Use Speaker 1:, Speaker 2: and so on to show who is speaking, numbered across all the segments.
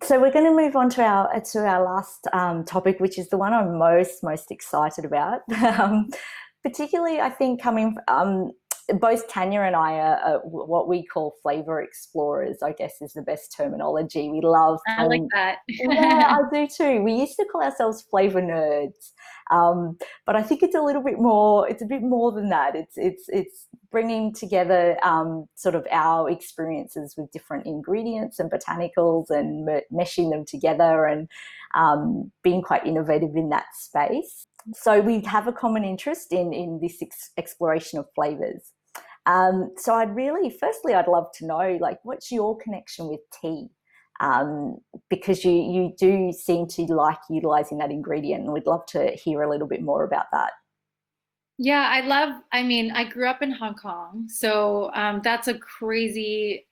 Speaker 1: So we're going to move on to our last topic, which is the one I'm most excited about. Particularly, I think coming both Tanya and I are what we call flavour explorers, I guess is the best terminology. We love
Speaker 2: I like
Speaker 1: playing.
Speaker 2: that.
Speaker 1: Yeah, I do too. We used to call ourselves flavour nerds, but I think it's a little bit more. It's a bit more than that. It's bringing together sort of our experiences with different ingredients and botanicals and meshing them together and being quite innovative in that space. So we have a common interest in this exploration of flavors. So firstly, I'd love to know, like, what's your connection with tea? Because you do seem to like utilizing that ingredient, and we'd love to hear a little bit more about that.
Speaker 2: Yeah, I mean, I grew up in Hong Kong, so that's a crazy,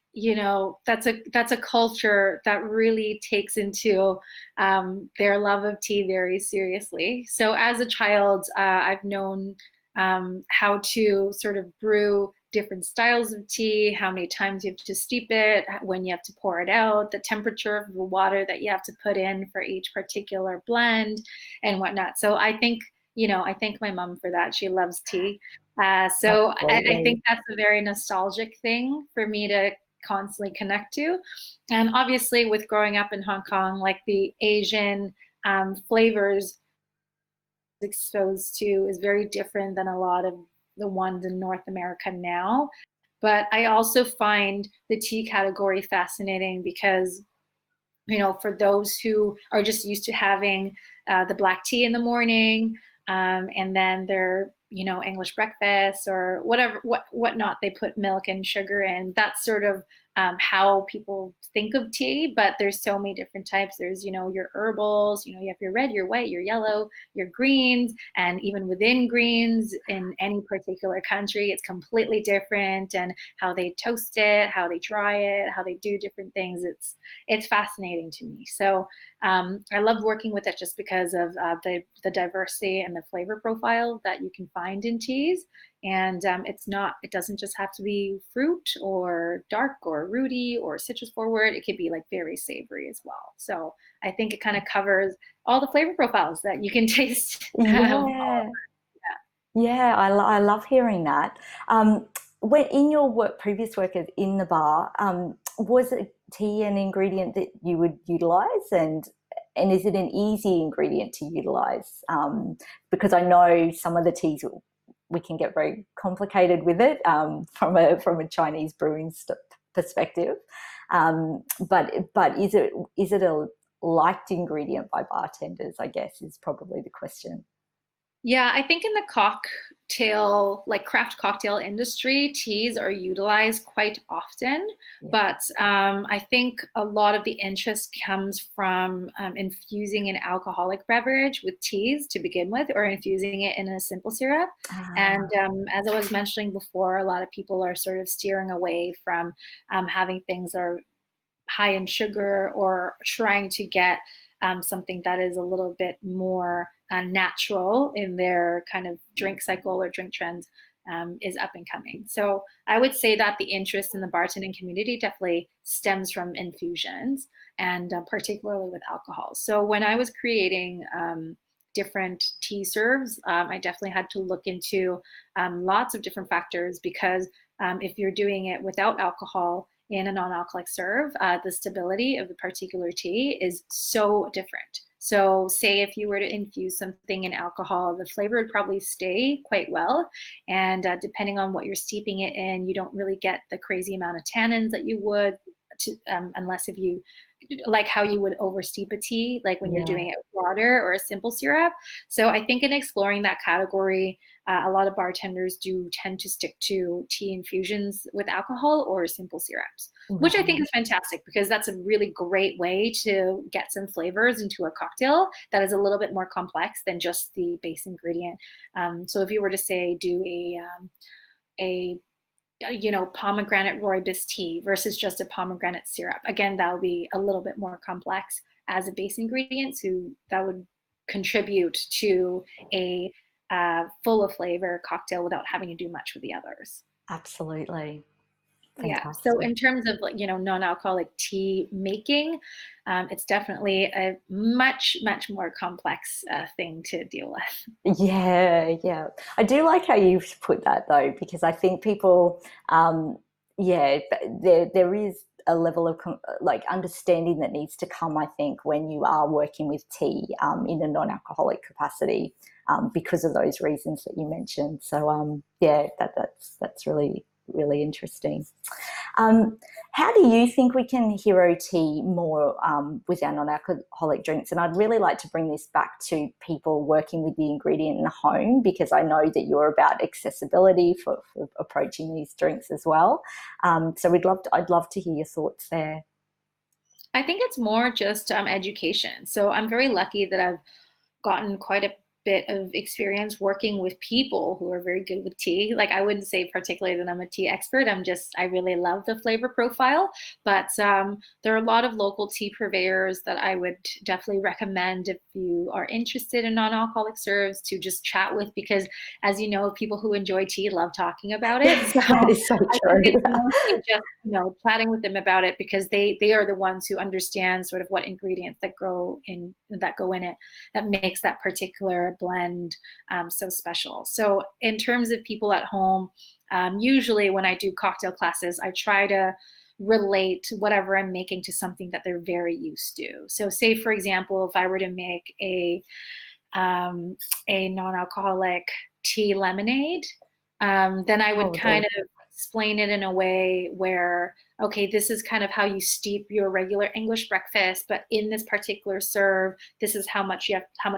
Speaker 2: that's a culture that really takes into their love of tea very seriously. So as a child, I've known how to sort of brew different styles of tea, how many times you have to steep it, when you have to pour it out, the temperature of the water that you have to put in for each particular blend and whatnot. So I thank my mom for that. She loves tea. So I
Speaker 1: Absolutely.
Speaker 2: think that's a very nostalgic thing for me to constantly connect to. And obviously, with growing up in Hong Kong, like the Asian flavors exposed to is very different than a lot of the ones in North America now. But I also find the tea category fascinating because for those who are just used to having the black tea in the morning, and then their, English breakfast or whatever, whatnot, they put milk and sugar in. That's sort of how people think of tea, but there's so many different types. There's, your herbals, you have your red, your white, your yellow, your greens, and even within greens in any particular country, it's completely different. And how they toast it, how they dry it, how they do different things. It's fascinating to me. So I love working with it just because of the diversity and the flavor profile that you can find in teas. And it doesn't just have to be fruit or dark or rooty or citrus forward. It could be like very savory as well. So I think it kind of covers all the flavor profiles that you can taste.
Speaker 1: Yeah. Yeah, I love hearing that. When in your previous work in the bar, was it tea an ingredient that you would utilize, and is it an easy ingredient to utilize? Because I know some of the teas we can get very complicated with it from a Chinese brewing perspective. But is it a liked ingredient by bartenders? I guess is probably the question.
Speaker 2: Yeah, I think in the cocktail, like craft cocktail industry, teas are utilized quite often.
Speaker 1: Yeah.
Speaker 2: But I think a lot of the interest comes from infusing an alcoholic beverage with teas to begin with, or infusing it in a simple syrup. And
Speaker 1: Ah,
Speaker 2: as I was mentioning before, a lot of people are sort of steering away from having things that are high in sugar or trying to get something that is a little bit more natural in their kind of drink cycle or drink trends is up and coming. So I would say that the interest in the bartending community definitely stems from infusions and particularly with alcohol. So when I was creating different tea serves, I definitely had to look into lots of different factors because if you're doing it without alcohol, in a non-alcoholic serve, the stability of the particular tea is so different. So say if you were to infuse something in alcohol, the flavor would probably stay quite well. And depending on what you're steeping it in, you don't really get the crazy amount of tannins that you would unless if you like how you would oversteep a tea, like when you're
Speaker 1: yeah.
Speaker 2: doing it with water or a simple syrup. So I think in exploring that category, a lot of bartenders do tend to stick to tea infusions with alcohol or simple syrups, which I think
Speaker 1: Right.
Speaker 2: is fantastic because that's a really great way to get some flavors into a cocktail that is a little bit more complex than just the base ingredient. So if you were to say do a pomegranate rooibos tea versus just a pomegranate syrup. Again, that would be a little bit more complex as a base ingredient, so that would contribute to a full of flavor cocktail without having to do much with the others.
Speaker 1: Absolutely.
Speaker 2: Yeah. So
Speaker 1: Fantastic.
Speaker 2: in terms of like, non-alcoholic tea making, it's definitely a much, much more complex thing to deal with.
Speaker 1: Yeah, yeah. I do like how you've put that though, because I think people, yeah, there is a level of like understanding that needs to come, I think, when you are working with tea in a non-alcoholic capacity, because of those reasons that you mentioned. So, yeah, that's really really interesting. Um, how do you think we can hero tea more with our non-alcoholic drinks? And I'd really like to bring this back to people working with the ingredient in the home, because I know that you're about accessibility for approaching these drinks as well. So I'd love to hear your thoughts there.
Speaker 2: I think it's more just education. So I'm very lucky that I've gotten quite a bit of experience working with people who are very good with tea. Like I wouldn't say particularly that I'm a tea expert. I really love the flavor profile. But there are a lot of local tea purveyors that I would definitely recommend if you are interested in non-alcoholic serves to just chat with, because as you know, people who enjoy tea love talking about it. So
Speaker 1: That is so
Speaker 2: I think
Speaker 1: true.
Speaker 2: it's mostly just, chatting with them about it, because they are the ones who understand sort of what ingredients that go in it that makes that particular blend so special. So in terms of people at home, usually when I do cocktail classes, I try to relate whatever I'm making to something that they're very used to. So say, for example, if I were to make a non-alcoholic tea lemonade, then I would
Speaker 1: Oh,
Speaker 2: kind of explain it in a way where, okay, this is kind of how you steep your regular English breakfast, but in this particular serve, this is how much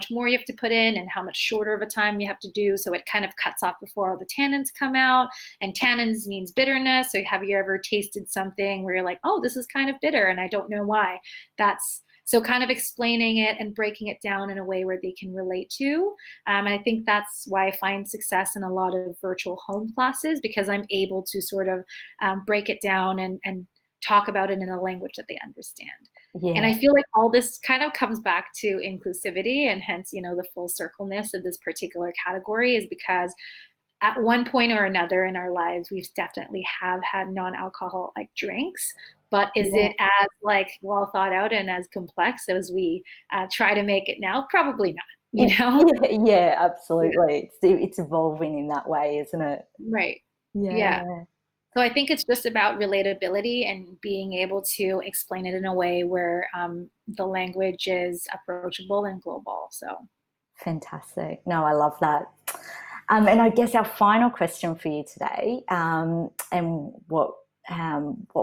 Speaker 2: more you have to put in and how much shorter of a time you have to do. So it kind of cuts off before all the tannins come out, and tannins means bitterness. So have you ever tasted something where you're like, oh, this is kind of bitter and I don't know why? So kind of explaining it and breaking it down in a way where they can relate to. And I think that's why I find success in a lot of virtual home classes, because I'm able to sort of break it down and talk about it in a language that they understand. And I
Speaker 1: yeah.
Speaker 2: feel like all this kind of comes back to inclusivity, and hence, the full circleness of this particular category is because at one point or another in our lives, we've definitely have had non-alcoholic drinks. But is
Speaker 1: Yeah.
Speaker 2: it as like well thought out and as complex as we try to make it now? Probably not.
Speaker 1: Yeah, yeah,
Speaker 2: Yeah.
Speaker 1: absolutely. It's evolving in that way, isn't it?
Speaker 2: Right. Yeah.
Speaker 1: Yeah.
Speaker 2: So I think it's just about relatability and being able to explain it in a way where the language is approachable and global. So.
Speaker 1: Fantastic. No, I love that. And I guess our final question for you today, and what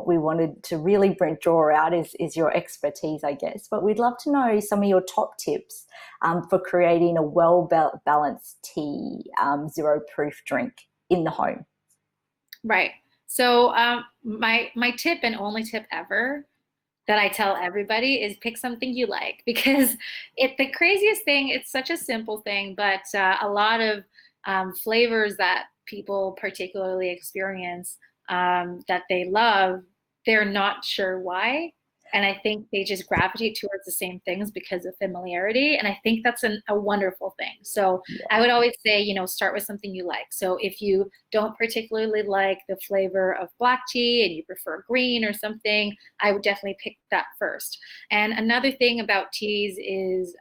Speaker 1: we wanted to really draw out is your expertise, I guess. But we'd love to know some of your top tips for creating a well balanced tea zero proof drink in the home.
Speaker 2: Right. So my tip and only tip ever that I tell everybody is pick something you like, because the craziest thing, it's such a simple thing, but a lot of flavors that people particularly experience that they love, they're not sure why. And I think they just gravitate towards the same things because of familiarity. And I think that's a wonderful thing. So I
Speaker 1: Yeah.
Speaker 2: would always say, start with something you like. So if you don't particularly like the flavor of black tea and you prefer green or something, I would definitely pick that first. And another thing about teas is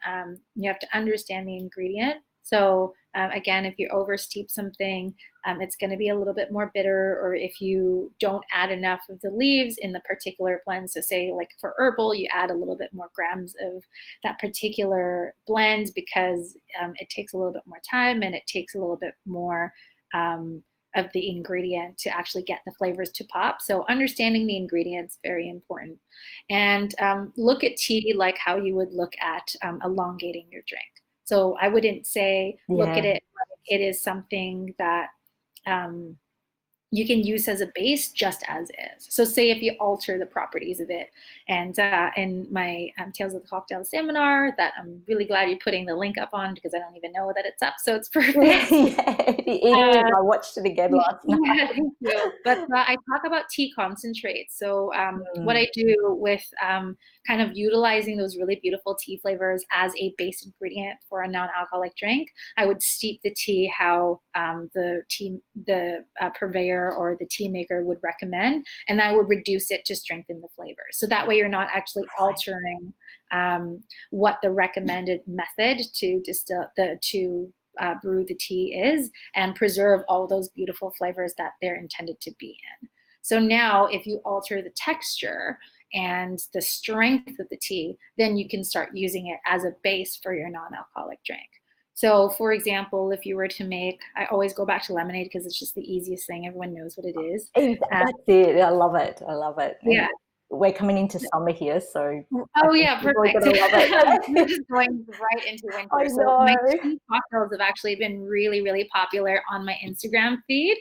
Speaker 2: you have to understand the ingredient. So again, if you oversteep something, it's going to be a little bit more bitter, or if you don't add enough of the leaves in the particular blend. So say like for herbal, you add a little bit more grams of that particular blend because it takes a little bit more time and it takes a little bit more of the ingredient to actually get the flavors to pop. So understanding the ingredients, very important. And look at tea like how you would look at elongating your drink. So I wouldn't say look at
Speaker 1: Yeah.
Speaker 2: it like it is something that um, you can use as a base just as is. So say if you alter the properties of it, and in my Tales of the Cocktail seminar that I'm really glad you're putting the link up on, because I don't even know that it's up, so it's
Speaker 1: Yeah,
Speaker 2: perfect.
Speaker 1: it is.
Speaker 2: Uh,
Speaker 1: I watched it again last
Speaker 2: yeah,
Speaker 1: night.
Speaker 2: thank you. But I talk about tea concentrates. So what
Speaker 1: Mm,
Speaker 2: I do with kind of utilizing those really beautiful tea flavors as a base ingredient for a non-alcoholic drink, I would steep the tea how the purveyor educator or the tea maker would recommend, and I would reduce it to strengthen the flavor. So that way you're not actually altering what the recommended method to brew the tea is, and preserve all those beautiful flavors that they're intended to be in. So now if you alter the texture and the strength of the tea, then you can start using it as a base for your non-alcoholic drink. So for example, if you were to make, I always go back to lemonade because it's just the easiest thing. Everyone knows what it is.
Speaker 1: That's it. I love it. I love it. And
Speaker 2: Yeah.
Speaker 1: we're coming into summer here, so I
Speaker 2: Oh
Speaker 1: think
Speaker 2: yeah,
Speaker 1: people are
Speaker 2: perfect.
Speaker 1: gonna love
Speaker 2: We're
Speaker 1: it.
Speaker 2: just going right into
Speaker 1: I
Speaker 2: winter. So my
Speaker 1: know.
Speaker 2: tea cocktails have actually been really, really popular on my Instagram feed.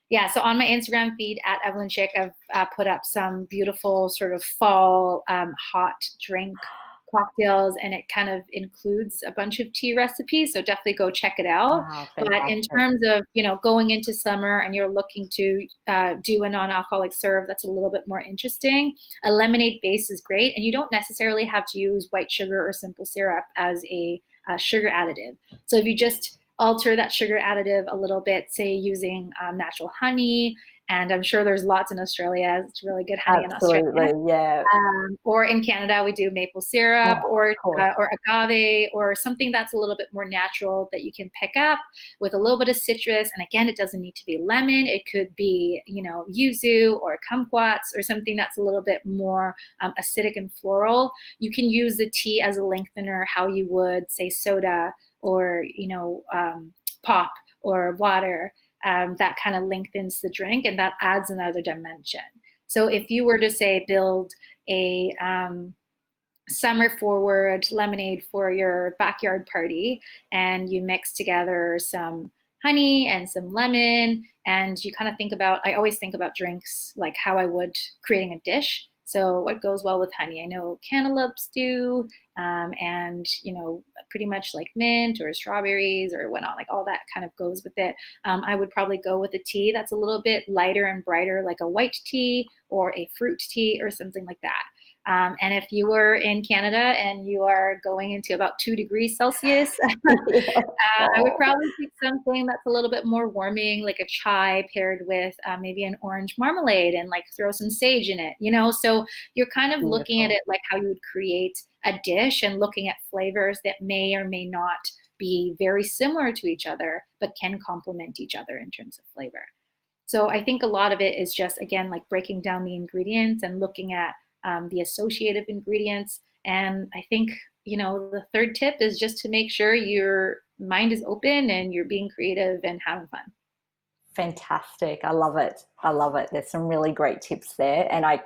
Speaker 2: Yeah, so on my Instagram feed at Evelyn Chick, I've put up some beautiful sort of fall hot drink cocktails, and it kind of includes a bunch of tea recipes. So definitely go check it out.
Speaker 1: Wow,
Speaker 2: But in
Speaker 1: fantastic.
Speaker 2: terms of, you know, going into summer and you're looking to do a non-alcoholic serve that's a little bit more interesting, a lemonade base is great, and you don't necessarily have to use white sugar or simple syrup as a sugar additive. So if you just alter that sugar additive a little bit, say using natural honey, and I'm sure there's lots in Australia. It's really good honey in Australia.
Speaker 1: Absolutely, yeah.
Speaker 2: Or in Canada, we do maple syrup
Speaker 1: Oh,
Speaker 2: or
Speaker 1: of course.
Speaker 2: agave, or something that's a little bit more natural that you can pick up with a little bit of citrus. And again, it doesn't need to be lemon. It could be, you know, yuzu or kumquats or something that's a little bit more acidic and floral. You can use the tea as a lengthener, how you would say soda or, you know, pop or water. That kind of lengthens the drink, and that adds another dimension. So if you were to say build a summer forward lemonade for your backyard party, and you mix together some honey and some lemon, and you kind of think about, I always think about drinks like how I would creating a dish. So what goes well with honey? I know cantaloupes do, and you know, pretty much like mint or strawberries or whatnot, like all that kind of goes with it. I would probably go with a tea that's a little bit lighter and brighter, like a white tea or a fruit tea or something like that. And if you were in Canada and you are going into about 2 degrees Celsius,
Speaker 1: Yeah.
Speaker 2: I would
Speaker 1: Oh,
Speaker 2: probably pick something that's a little bit more warming, like a chai paired with maybe an orange marmalade, and like throw some sage in it, you know? So you're kind of looking at
Speaker 1: beautiful.
Speaker 2: it like how you would create a dish, and looking at flavors that may or may not be very similar to each other, but can complement each other in terms of flavor. So I think a lot of it is just, again, like breaking down the ingredients and looking at the associative ingredients. And I think, you know, the third tip is just to make sure your mind is open and you're being creative and having fun.
Speaker 1: Fantastic. I love it. I love it. There's some really great tips there. And I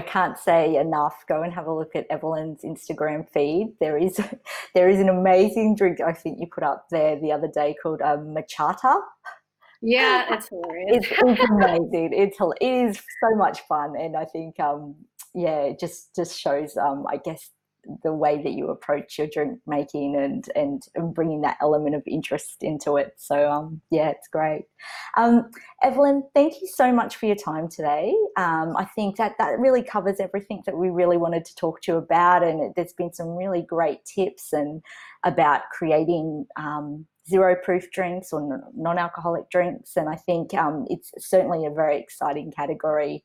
Speaker 1: can't say enough. Go and have a look at Evelyn's Instagram feed. There is an amazing drink I think you put up there the other day called machata.
Speaker 2: Yeah, it's hilarious.
Speaker 1: It's amazing. It is so much fun, and I think yeah, it just shows I guess the way that you approach your drink making, and bringing that element of interest into it. So yeah, it's great. Um, Evelyn, thank you so much for your time today. I think that really covers everything that we really wanted to talk to you about, and there's been some really great tips and about creating zero proof drinks or non-alcoholic drinks, and I think it's certainly a very exciting category